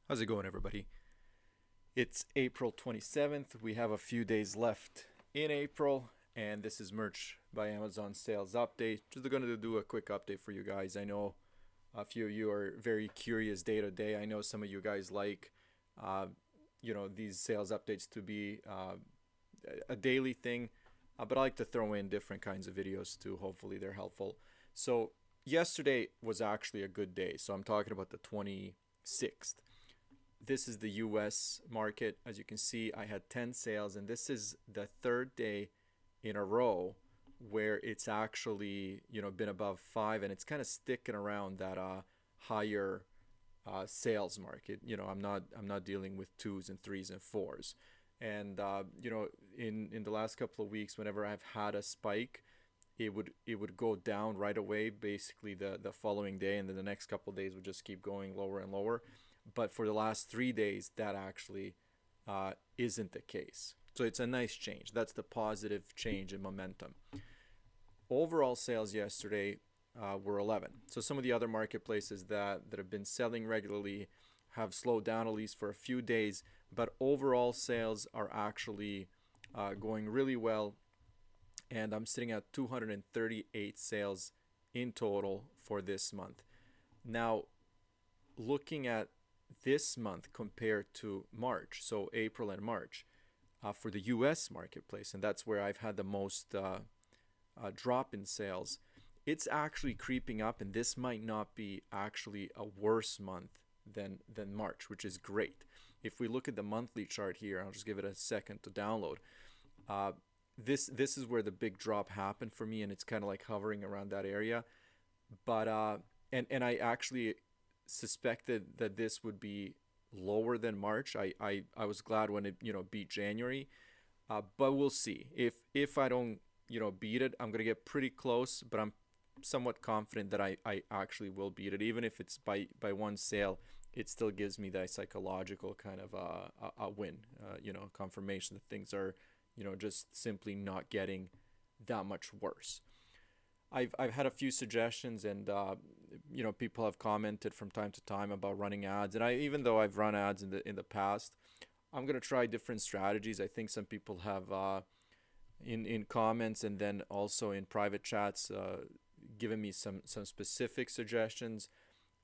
How's it going, everybody? It's April 27th. We have a few days left in April, and this is Merch by Amazon sales update. Just going to do a quick update for you guys. I know a few of you are very curious day to day. I know some of you guys like, uh, these sales updates to be a daily thing, but I like to throw in different kinds of videos too. Hopefully, they're helpful. So, yesterday was actually a good day. So, I'm talking about the 26th. This is the US market. As you can see, I had 10 sales, and this is the third day in a row where it's actually, been above five, and it's kind of sticking around that higher sales market. I'm not dealing with twos and threes and fours. And in the last couple of weeks, whenever I've had a spike, it would go down right away, basically the following day, and then the next couple of days would just keep going lower and lower. But for the last 3 days, that actually isn't the case. So it's a nice change. That's the positive change in momentum. Overall sales yesterday were 11. So some of the other marketplaces that have been selling regularly have slowed down at least for a few days, but overall sales are actually going really well, and I'm sitting at 238 sales in total for this month. Now, looking at this month compared to March, so April and March, for the US marketplace, and that's where I've had the most drop in sales, it's actually creeping up, and this might not be actually a worse month than March, which is great. If we look at the monthly chart here, I'll just give it a second to download. Uh, this is where the big drop happened for me, and it's kind of like hovering around that area. But and I actually suspected that this would be lower than March. I was glad when it beat January, but we'll see. If I don't beat it, I'm gonna get pretty close. But I'm somewhat confident that I actually will beat it, even if it's by one sale. It still gives me that psychological kind of a win, confirmation that things are just simply not getting that much worse. I've had a few suggestions, and people have commented from time to time about running ads, and even though I've run ads in the past, I'm gonna try different strategies. I think some people have in comments and then also in private chats given me some specific suggestions.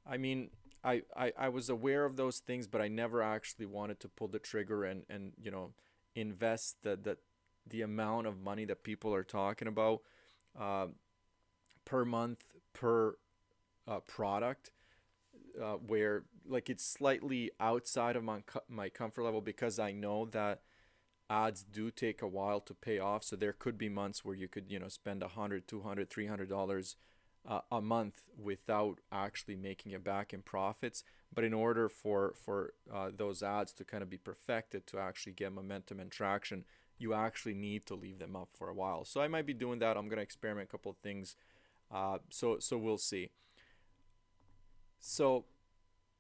I mean, I was aware of those things, but I never actually wanted to pull the trigger and invest the amount of money that people are talking about. Uh, per month per product, where like it's slightly outside of my comfort level, because I know that ads do take a while to pay off. So there could be months where you could spend 100, 200, $300 a month without actually making it back in profits. But in order for those ads to kind of be perfected, to actually get momentum and traction, you actually need to leave them up for a while. So I might be doing that. I'm going to experiment a couple of things. So we'll see. So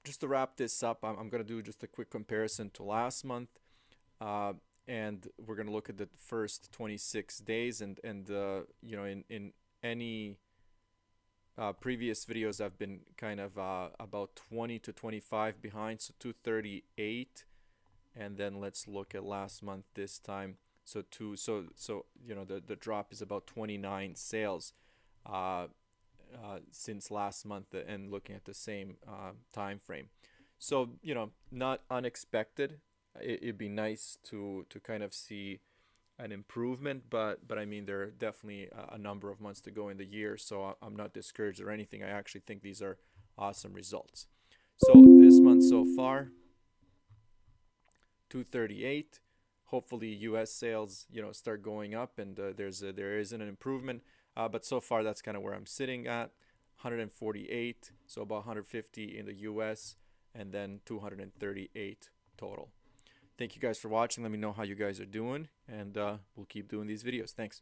just to wrap this up, I'm going to do just a quick comparison to last month, uh, and we're going to look at the first 26 days, and in any previous videos I've been kind of about 20 to 25 behind, so 238, and then let's look at last month this time. So the drop is about 29 sales uh, since last month, and looking at the same time frame. So not unexpected. It'd be nice to kind of see an improvement, but I mean, there are definitely a number of months to go in the year, so I'm not discouraged or anything. I actually think these are awesome results. So this month so far, 238. Hopefully, U.S. sales start going up, and there is an improvement. But so far, that's kind of where I'm sitting at. 148, so about 150 in the US, and then 238 total. Thank you guys for watching. Let me know how you guys are doing, and we'll keep doing these videos. Thanks.